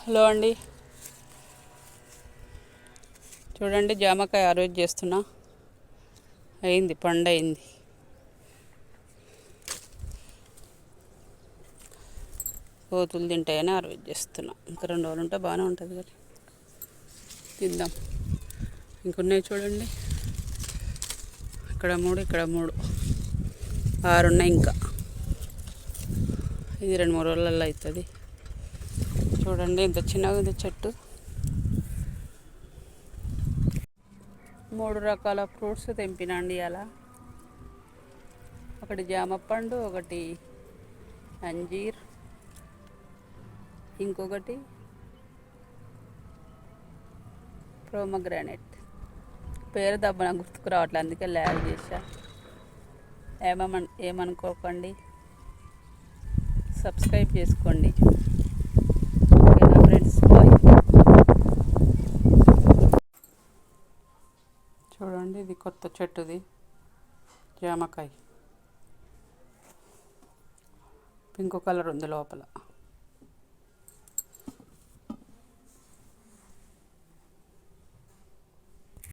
Hello అండి, చూడండి జామకాయ ఆరోజు చేస్తున్నా. అయింది, పండు అయింది. కోతులు తింటాయని ఆరోజు చేస్తున్నా. ఇంకా 2 రోజులు ఉంటే బాగానే ఉంటుంది కానీ తిందాం. ఇంకున్నాయి చూడండి, ఇక్కడ 3, ఇక్కడ 3, 6 ఉన్నాయి. ఇంకా ఇది 2-3 రోజులలో అవుతుంది. చూడండి ఎంత చిన్నగా ఉంది చెట్టు. 3 రకాల ఫ్రూట్స్ తెంపినండి అలా. ఒకటి జామ పండు, ఒకటి అంజీర్, ఇంకొకటి ప్రోమోగ్రానేట్. పేరు దబ్బన గుర్తుకు రావట్లేదు, అందుకే ల్యాగ్ చేశా. ఏమనుకోకండి, సబ్స్క్రైబ్ చేసుకోండి. ఓకేనా ఫ్రెండ్స్, బాయ్. చూడండి, ఇది కొత్త చెట్టుది జామకాయ. పింక్ కలర్ ఉంది లోపల.